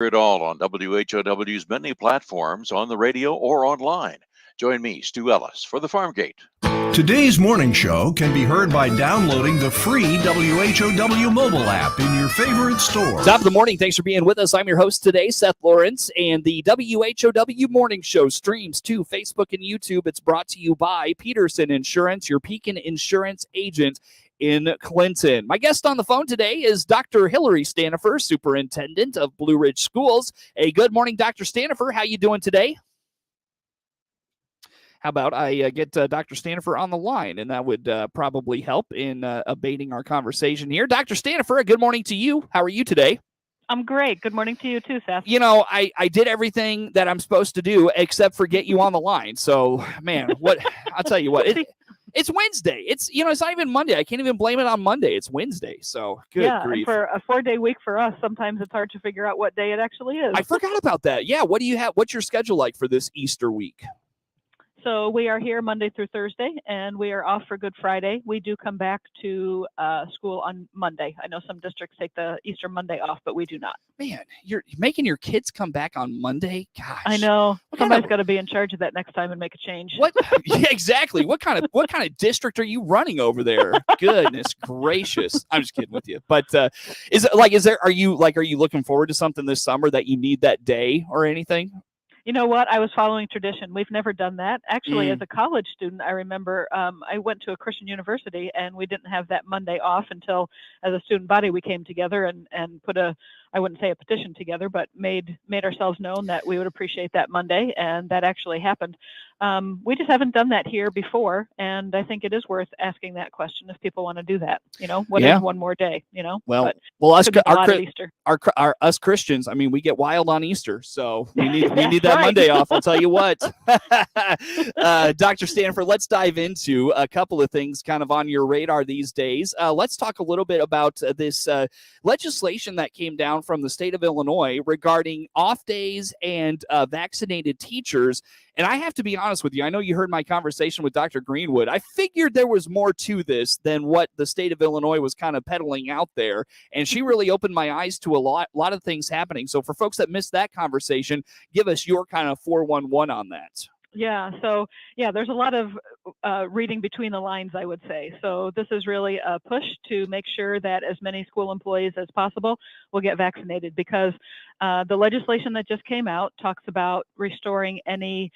It all on WHOW's many platforms on the radio or online. Join me, Stu Ellis, for the Farm Gate. Today's morning show can be heard by downloading the free WHOW mobile app in your favorite store. Top of the morning. Thanks for being with us. I'm your host today, Seth Lawrence, and the WHOW morning show streams to Facebook and YouTube. It's brought to you by Peterson Insurance, your Pekin Insurance agent in Clinton. My guest on the phone today is Dr. Hilary Stanifer, Superintendent of Blue Ridge Schools. Hey, good morning, Dr. Stanifer. How you doing today? How about I get Dr. Stanifer on the line, and that would probably help in abating our conversation here. Dr. Stanifer, good morning to you. How are you today? I'm great. Good morning to you too, Seth. You know, I did everything that I'm supposed to do except for get you on the line. So, man, what I'll tell you what, it's Wednesday. It's not even Monday. I can't even blame it on Monday. It's Wednesday. So, good grief. And for a 4-day week for us, sometimes it's hard to figure out what day it actually is. I forgot about that. Yeah, what do you have? What's your schedule like for this Easter week? So we are here Monday through Thursday, and we are off for Good Friday. We do come back to school on Monday. I know some districts take the Easter Monday off, but we do not. Man, you're making your kids come back on Monday? Gosh. I know. Somebody's got to be in charge of that next time and make a change. What? Yeah, exactly. What kind of district are you running over there? Goodness gracious. I'm just kidding with you. But are you looking forward to something this summer that you need that day or anything? You know what? I was following tradition. We've never done that. Actually, as a college student, I remember I went to a Christian university, and we didn't have that Monday off until, as a student body, we came together and put I wouldn't say a petition together, but made ourselves known that we would appreciate that Monday, and that actually happened. We just haven't done that here before, and I think it is worth asking that question if people want to do that. What is one more day? Well, us Christians, I mean, we get wild on Easter, so we need that right. Monday off. I'll tell you what. Dr. Stanifer, let's dive into a couple of things kind of on your radar these days. Let's talk a little bit about this legislation that came down from the state of Illinois regarding off days and vaccinated teachers. And I have to be honest with you. I know you heard my conversation with Dr. Greenwood. I figured there was more to this than what the state of Illinois was kind of peddling out there. And she really opened my eyes to a lot of things happening. So for folks that missed that conversation, give us your kind of 411 on that. Yeah. So, there's a lot of reading between the lines, I would say. So this is really a push to make sure that as many school employees as possible will get vaccinated, because the legislation that just came out talks about restoring any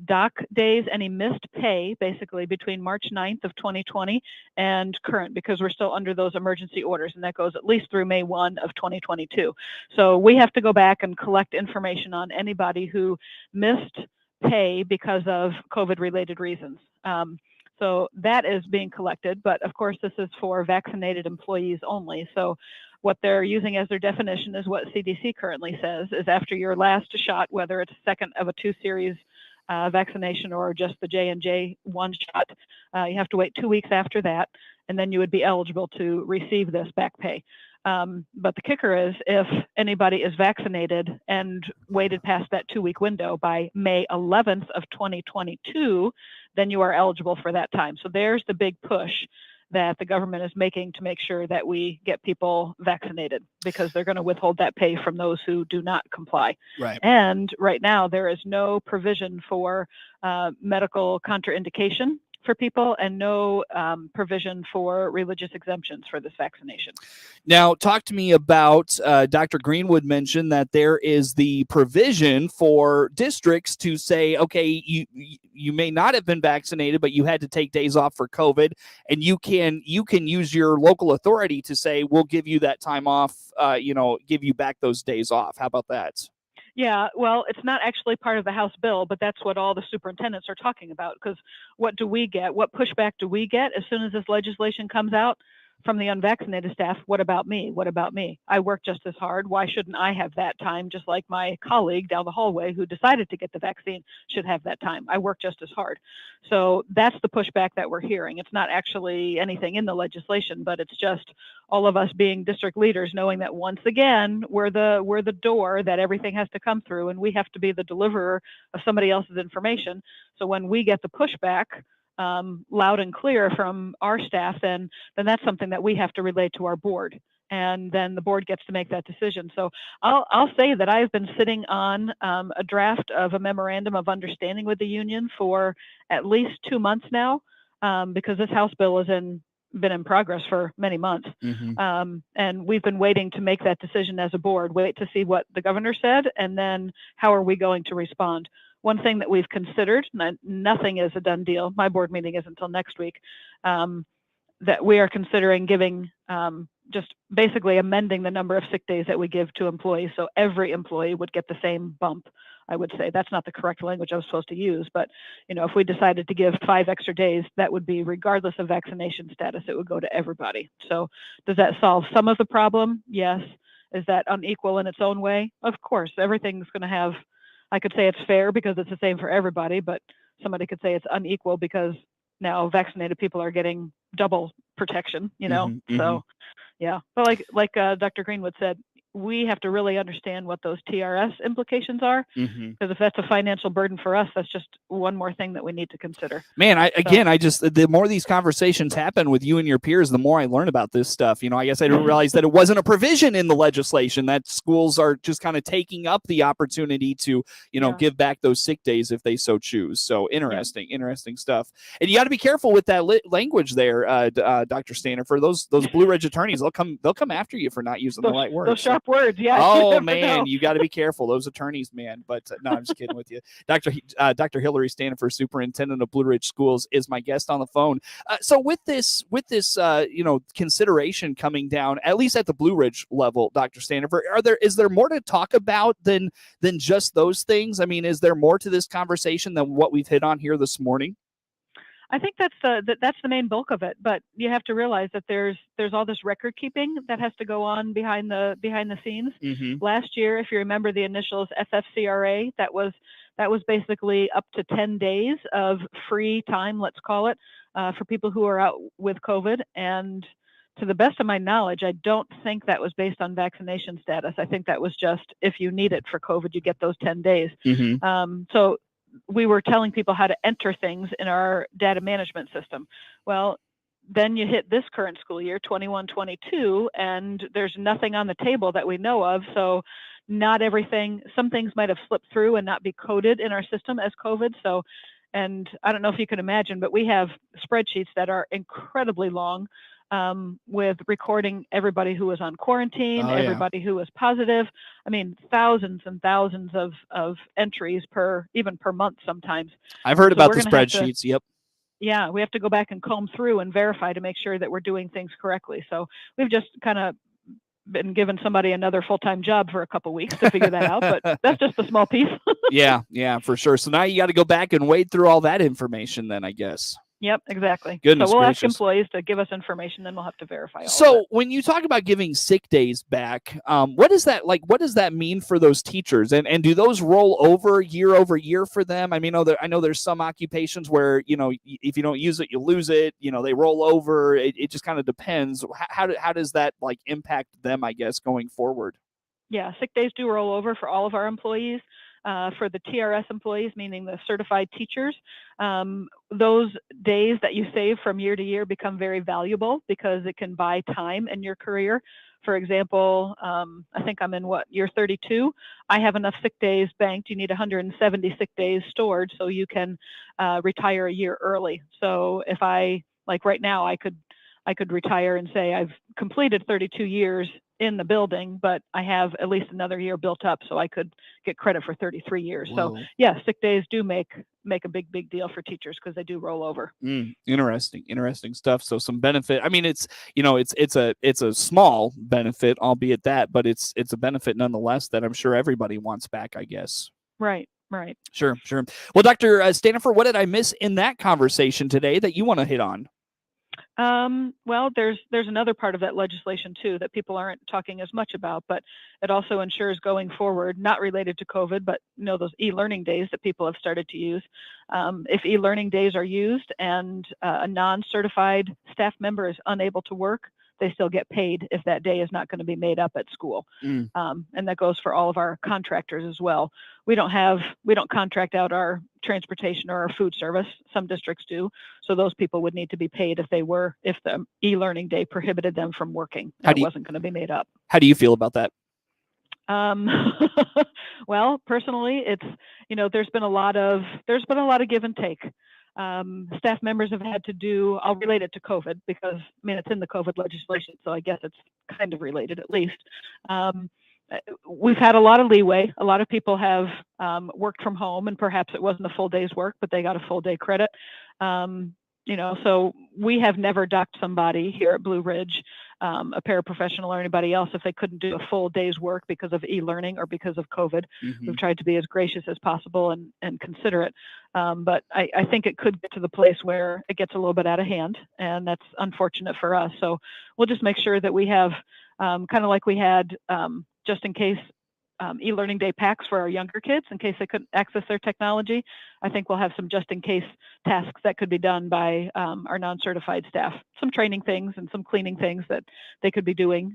dock days, any missed pay, basically between March 9th of 2020 and current, because we're still under those emergency orders, and that goes at least through May 1 of 2022. So we have to go back and collect information on anybody who missed pay because of COVID-related reasons. So that is being collected, but of course this is for vaccinated employees only. So what they're using as their definition is what CDC currently says is after your last shot, whether it's second of a 2-series vaccination or just the J&J 1 shot, you have to wait 2 weeks after that, and then you would be eligible to receive this back pay. But the kicker is if anybody is vaccinated and waited past that 2-week window by May 11th of 2022, then you are eligible for that time. So there's the big push that the government is making to make sure that we get people vaccinated, because they're going to withhold that pay from those who do not comply. Right. And right now there is no provision for medical contraindication for people, and no provision for religious exemptions for this vaccination. Now, talk to me about, Dr. Greenwood mentioned that there is the provision for districts to say, okay, you may not have been vaccinated, but you had to take days off for COVID, and you can use your local authority to say, we'll give you that time off, give you back those days off. How about that? Yeah, well, it's not actually part of the House bill, but that's what all the superintendents are talking about, because what do we get? What pushback do we get as soon as this legislation comes out? from the unvaccinated staff, what about me? What about me? I work just as hard. Why shouldn't I have that time? Just like my colleague down the hallway who decided to get the vaccine should have that time. I work just as hard. So that's the pushback that we're hearing. It's not actually anything in the legislation, but it's just all of us being district leaders knowing that once again, we're the door that everything has to come through, and we have to be the deliverer of somebody else's information. So when we get the pushback loud and clear from our staff, then that's something that we have to relay to our board. and then the board gets to make that decision. So I'll say that I've been sitting on a draft of a memorandum of understanding with the union for at least 2 months now, because this House bill has been in progress for many months. And we've been waiting to make that decision as a board, wait to see what the governor said, and then how are we going to respond. One thing that we've considered, nothing is a done deal, my board meeting isn't until next week, that we are considering giving, just basically amending the number of sick days that we give to employees, so every employee would get the same bump. I would say that's not the correct language I was supposed to use, but if we decided to give 5 extra days, that would be regardless of vaccination status. It would go to everybody. So does that solve some of the problem? Yes. Is that unequal in its own way? Of course, everything's going to have, I could say it's fair because it's the same for everybody, but somebody could say it's unequal because now vaccinated people are getting double protection, So yeah, but like Dr. Greenwood said, we have to really understand what those TRS implications are, because if that's a financial burden for us, that's just one more thing that we need to consider. Man, the more these conversations happen with you and your peers, the more I learn about this stuff. I guess I didn't realize that it wasn't a provision in the legislation, that schools are just kind of taking up the opportunity to, give back those sick days if they so choose. So interesting stuff. And you got to be careful with that language there, Dr. Stanifer. Those Blue Ridge attorneys, they'll come after you for not using the right words. Those sharp words, yeah. Oh man, you got to be careful, those attorneys, man. But no, I'm just kidding with you. Dr. Hilary Stanifer, Superintendent of Blue Ridge Schools, is my guest on the phone. So with this, consideration coming down, at least at the Blue Ridge level, Dr. Stanifer, is there more to talk about than just those things? I mean, is there more to this conversation than what we've hit on here this morning? I think that's the main bulk of it, but you have to realize that there's all this record keeping that has to go on behind the scenes. Last year, if you remember the initials FFCRA, that was basically up to 10 days of free time, let's call it, for people who are out with COVID. And to the best of my knowledge, I don't think that was based on vaccination status. I think that was just if you need it for COVID, you get those 10 days. So we were telling people how to enter things in our data management system. Well, then you hit this current school year, 21-22, and there's nothing on the table that we know of. So not everything, some things might have slipped through and not be coded in our system as COVID. So, and I don't know if you can imagine, but we have spreadsheets that are incredibly long, with recording everybody who was on quarantine, everybody who was positive. I mean, thousands and thousands of entries per month sometimes. I've heard about the spreadsheets. Yep. Yeah, we have to go back and comb through and verify to make sure that we're doing things correctly. So we've just kind of been given somebody another full-time job for a couple of weeks to figure that out, but that's just a small piece. Yeah, for sure. So now you got to go back and wade through all that information then, I guess. Yep, exactly. Goodness so we'll gracious. ask employees to give us information, then we'll have to verify all So of it. when you talk about giving sick days back, what is that like? What does that mean for those teachers? And do those roll over year for them? I mean, I know there's some occupations where, if you don't use it, you lose it. They roll over. It just kind of depends. How does that like impact them, I guess, going forward? Yeah, sick days do roll over for all of our employees. For the TRS employees, meaning the certified teachers, those days that you save from year to year become very valuable because it can buy time in your career. For example, I think I'm in year 32. I have enough sick days banked. You need 170 sick days stored so you can retire a year early. So if like right now, I could retire and say I've completed 32 years in the building, but I have at least another year built up, so I could get credit for 33 years. Whoa. So yeah, sick days do make a big deal for teachers because they do roll over. Interesting stuff. So some benefit. I mean, it's a small benefit, albeit that, but it's a benefit nonetheless that I'm sure everybody wants back, I guess. Right. Sure. Well, Dr. Stanifer, what did I miss in that conversation today that you want to hit on? Well, there's another part of that legislation too that people aren't talking as much about, but it also ensures going forward, not related to COVID, but those e-learning days that people have started to use. If e-learning days are used and a non-certified staff member is unable to work, they still get paid if that day is not going to be made up at school. And that goes for all of our contractors as well. We don't contract out our transportation or our food service. Some districts do. So those people would need to be paid if the e-learning day prohibited them from working and it wasn't going to be made up. How do you feel about that? Well, personally, it's, there's been a lot of give and take. Staff members have had to do, I'll relate it to COVID because, it's in the COVID legislation, so I guess it's kind of related at least. We've had a lot of leeway. A lot of people have worked from home, and perhaps it wasn't a full day's work, but they got a full day credit. So we have never docked somebody here at Blue Ridge, a paraprofessional or anybody else, if they couldn't do a full day's work because of e-learning or because of COVID. We've tried to be as gracious as possible and considerate. But I think it could get to the place where it gets a little bit out of hand, and that's unfortunate for us. So we'll just make sure that we have, kind of like we had, just in case, e-learning day packs for our younger kids in case they couldn't access their technology. I think we'll have some just in case tasks that could be done by our non-certified staff, some training things and some cleaning things that they could be doing,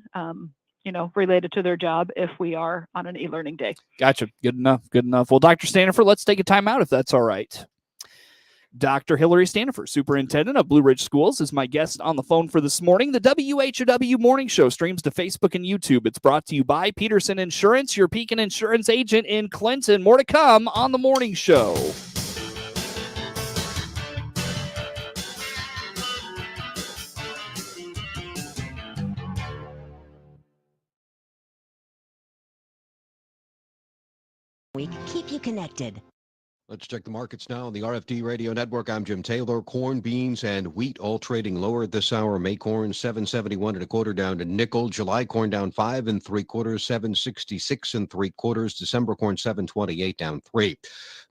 related to their job if we are on an e-learning day. Gotcha. Good enough. Well, Dr. Stanifer, let's take a time out if that's all right. Dr. Hilary Stanifer, Superintendent of Blue Ridge Schools, is my guest on the phone for this morning. The WHOW Morning Show streams to Facebook and YouTube. It's brought to you by Peterson Insurance, your Pekin Insurance agent in Clinton. More to come on the Morning Show. We keep you connected. Let's check the markets now on the RFD Radio Network. I'm Jim Taylor. Corn, beans, and wheat all trading lower at this hour. May corn 7.71 1/4 down to nickel. July corn down 5 3/4, 7.66 3/4. December corn 7.28 down 3.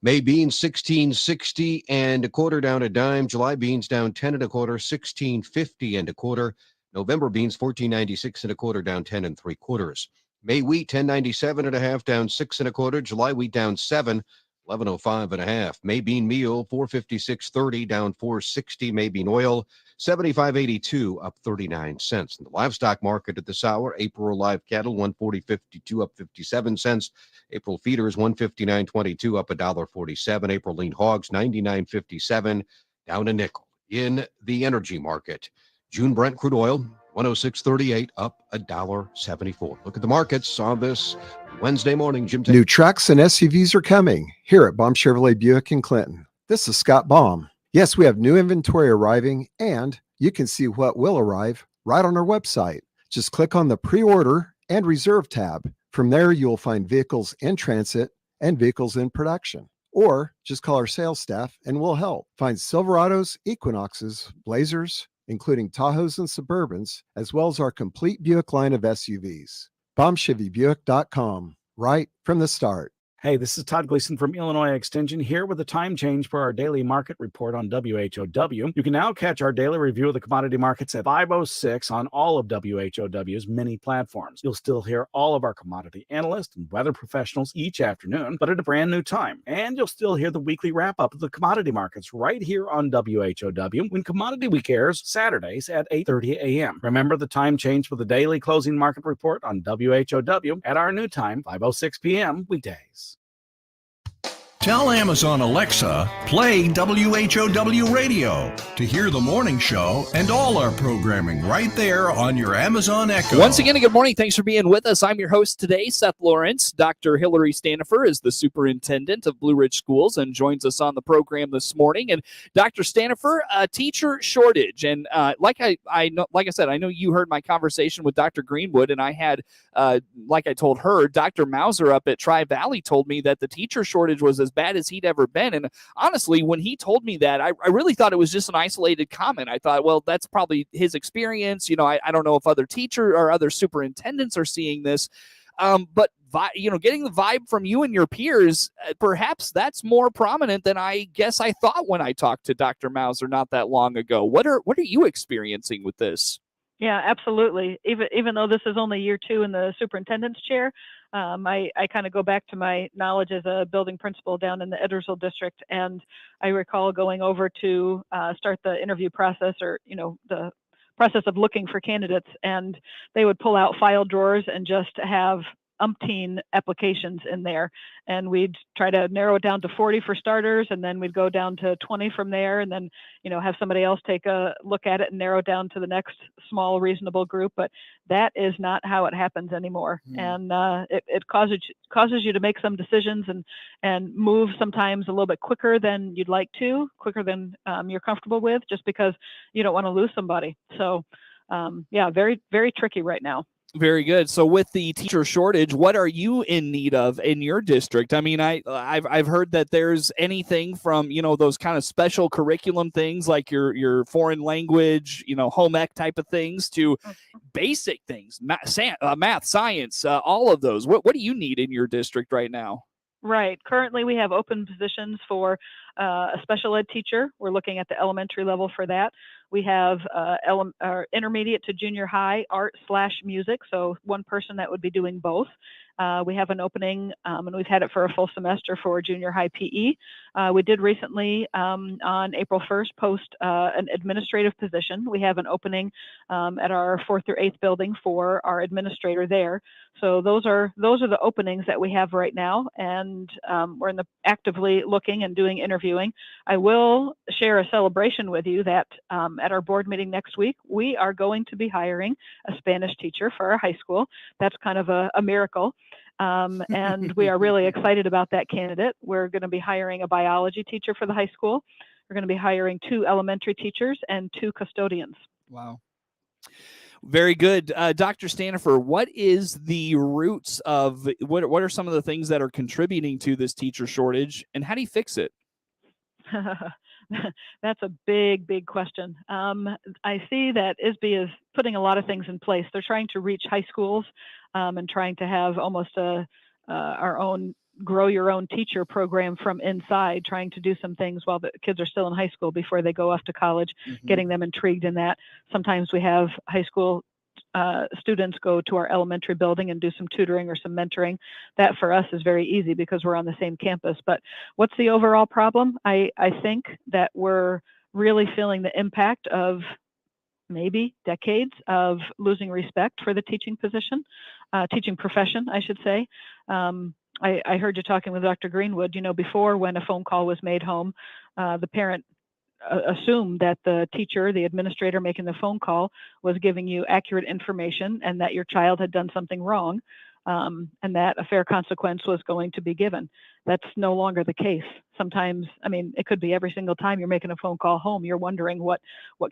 May beans 16.60 1/4 down a dime. July beans down 10 1/4, 16.50 1/4. November beans 14.96 1/4 down 10 3/4. May wheat 10.97 1/2 down 6 1/4. July wheat down 7. 11.05 1/2. May bean meal 456.30 down 460. May bean oil 75.82 up 39 cents. In the livestock market at this hour, April live cattle 140.52 up 57 cents. April feeders 159.22 up $1.47. April lean hogs 99.57 down a nickel. In the energy market, June Brent crude oil 106.38 up $1.74. Look at the markets on this Wednesday morning. Jim. New trucks and SUVs are coming here at Baum Chevrolet Buick in Clinton. This is Scott Baum. Yes, we have new inventory arriving, and you can see what will arrive right on our website. Just click on the pre-order and reserve tab. From there, you'll find vehicles in transit and vehicles in production. Or just call our sales staff and we'll help. Find Silverados, Equinoxes, Blazers, including Tahoes and Suburbans, as well as our complete Buick line of SUVs. BaumChevyBuick.com, right from the start. Hey, this is Todd Gleason from Illinois Extension here with a time change for our daily market report on WHOW. You can now catch our daily review of the commodity markets at 5:06 on all of WHOW's many platforms. You'll still hear all of our commodity analysts and weather professionals each afternoon, but at a brand new time. And you'll still hear the weekly wrap-up of the commodity markets right here on WHOW when Commodity Week airs Saturdays at 8:30 a.m. Remember the time change for the daily closing market report on WHOW at our new time, 5:06 p.m. weekdays. Tell Amazon Alexa, play WHOW Radio to hear the morning show and all our programming right there on your Amazon Echo. Once again, good morning. Thanks for being with us. I'm your host today, Seth Lawrence. Dr. Hilary Stanifer is the superintendent of Blue Ridge Schools and joins us on the program this morning. And Dr. Stanifer, teacher shortage. And like I said, I know you heard my conversation with Dr. Greenwood, and I had, like I told her, Dr. Mauser up at Tri-Valley told me that the teacher shortage was as bad as he'd ever been. And honestly, when he told me that, I really thought it was just an isolated comment. I thought, well, that's probably his experience. I don't know if other teachers or other superintendents are seeing this. But getting the vibe from you and your peers, perhaps that's more prominent than I guess I thought when I talked to Dr. Mauser not that long ago. What are you experiencing with this? Yeah, absolutely. Even though this is only year 2 in the superintendent's chair, I kind of go back to my knowledge as a building principal down in the Edwardsville district, and I recall going over to start the interview process or the process of looking for candidates, and they would pull out file drawers and just have umpteen applications in there, and we'd try to narrow it down to 40 for starters, and then we'd go down to 20 from there, and then have somebody else take a look at it and narrow down to the next small reasonable group. But that is not how it happens anymore. And it causes you to make some decisions and move sometimes a little bit quicker than you'd like to, quicker than you're comfortable with, just because you don't want to lose somebody. So very, very tricky right now. Very good. So with the teacher shortage, what are you in need of in your district? I mean, I've heard that there's anything from, those kind of special curriculum things like your foreign language, home ec type of things, to basic things, math, science, all of those. What do you need in your district right now? Right. Currently, we have open positions for a special ed teacher. We're looking at the elementary level for that. We have intermediate to junior high art/music, so one person that would be doing both. We have an opening, and we've had it for a full semester for junior high PE. We did recently, on April 1st, post an administrative position. We have an opening at our 4th through 8th building for our administrator there. So those are the openings that we have right now, and we're actively looking and doing interviewing. I will share a celebration with you that at our board meeting next week, we are going to be hiring a Spanish teacher for our high school. That's kind of a miracle. And we are really excited about that candidate. We're going to be hiring a biology teacher for the high school. We're going to be hiring 2 elementary teachers and 2 custodians. Wow. Very good. Dr. Stanifer, what is the roots of, what are some of the things that are contributing to this teacher shortage, and how do you fix it? That's a big, big question. I see that ISB is putting a lot of things in place. They're trying to reach high schools and trying to have almost our own grow your own teacher program from inside, trying to do some things while the kids are still in high school before they go off to college, getting them intrigued in that. Sometimes we have high school students go to our elementary building and do some tutoring or some mentoring. That for us is very easy because we're on the same campus. But what's the overall problem? I think that we're really feeling the impact of maybe decades of losing respect for the teaching profession, I should say. I heard you talking with Dr. Greenwood, before, when a phone call was made home, the parent assumed that the teacher, the administrator making the phone call, was giving you accurate information and that your child had done something wrong, and that a fair consequence was going to be given. That's no longer the case. Sometimes, it could be every single time you're making a phone call home, you're wondering what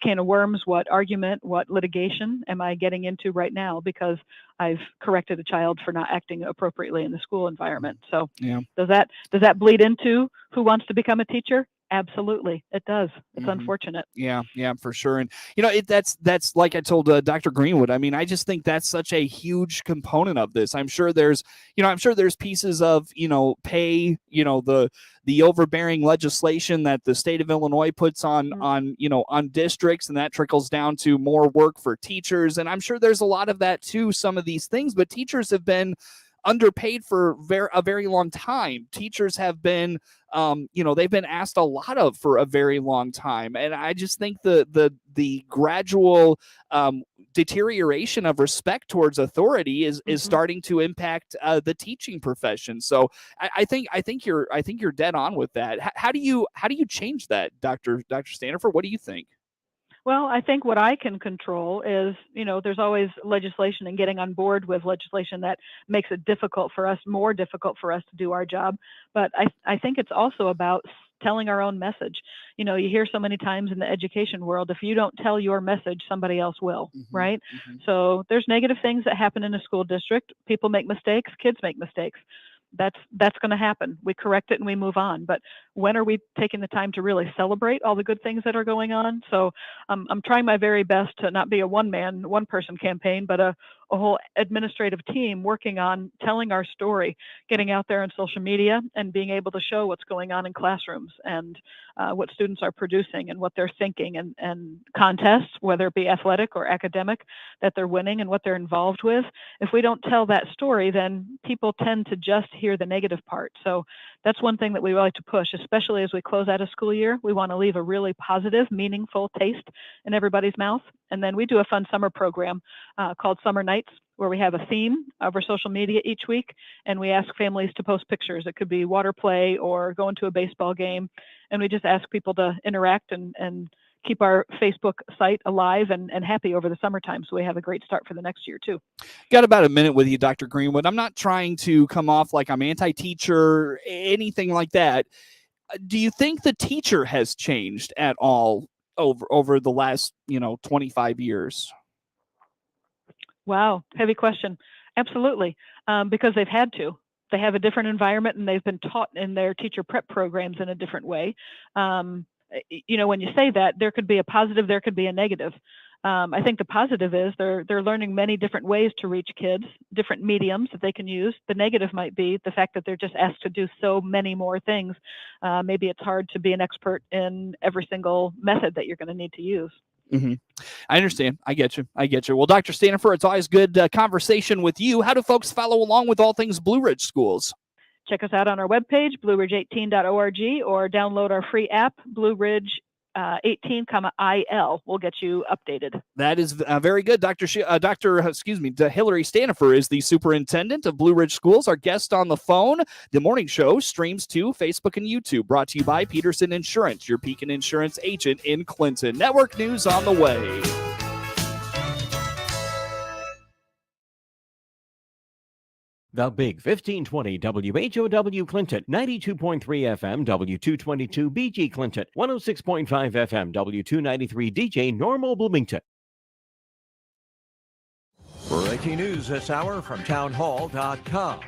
can of worms, what argument, what litigation am I getting into right now because I've corrected a child for not acting appropriately in the school environment. So does that bleed into who wants to become a teacher? Absolutely, it does. It's unfortunate. Yeah, for sure. And that's like I told Dr. Greenwood. I just think that's such a huge component of this. I'm sure there's pieces of pay, the overbearing legislation that the state of Illinois puts on districts, and that trickles down to more work for teachers. And I'm sure there's a lot of that too. Some of these things, but teachers have been underpaid for a very long time. Teachers have been, they've been asked a lot of for a very long time. And I just think the gradual deterioration of respect towards authority is starting to impact the teaching profession. So I think you're dead on with that. How do you change that, Dr. Stanifer? What do you think? Well, I think what I can control is, there's always legislation and getting on board with legislation that makes it more difficult for us to do our job. But I think it's also about telling our own message. You hear so many times in the education world, if you don't tell your message, somebody else will, right? So there's negative things that happen in a school district. People make mistakes, kids make mistakes. That's going to happen. We correct it and we move on. But when are we taking the time to really celebrate all the good things that are going on? So I'm trying my very best to not be a one person campaign, but a whole administrative team working on telling our story, getting out there on social media and being able to show what's going on in classrooms and what students are producing and what they're thinking, and contests, whether it be athletic or academic, that they're winning and what they're involved with. If we don't tell that story, then people tend to just hear the negative part. So that's one thing that we like to push, especially as we close out a school year. We want to leave a really positive, meaningful taste in everybody's mouth. And then we do a fun summer program called Summer Nights, where we have a theme over social media each week, and we ask families to post pictures. It could be water play or going to a baseball game, and we just ask people to interact and keep our Facebook site alive and happy over the summertime, so we have a great start for the next year too. Got about a minute with you, Dr. Greenwood. I'm not trying to come off like I'm anti-teacher, anything like that. Do you think the teacher has changed at all over the last 25 years? Wow, heavy question. Absolutely, because they've had to. They have a different environment, and they've been taught in their teacher prep programs in a different way. When you say that, there could be a positive, there could be a negative. I think the positive is they're learning many different ways to reach kids, different mediums that they can use. The negative might be the fact that they're just asked to do so many more things. Maybe it's hard to be an expert in every single method that you're going to need to use. Mm-hmm. I understand. I get you. Well, Dr. Stanifer, it's always good conversation with you. How do folks follow along with all things Blue Ridge Schools? Check us out on our webpage, blueridge18.org, or download our free app, Blue Ridge 18, will get you updated. That is very good. Hilary Stanifer is the superintendent of Blue Ridge Schools. Our guest on the phone. The morning show streams to Facebook and YouTube, brought to you by Peterson Insurance, your Pekin Insurance agent in Clinton. Network news on the way. The Big 1520 WHOW Clinton, 92.3 FM W222 BG Clinton, 106.5 FM W293 DJ Normal Bloomington. Breaking news this hour from townhall.com.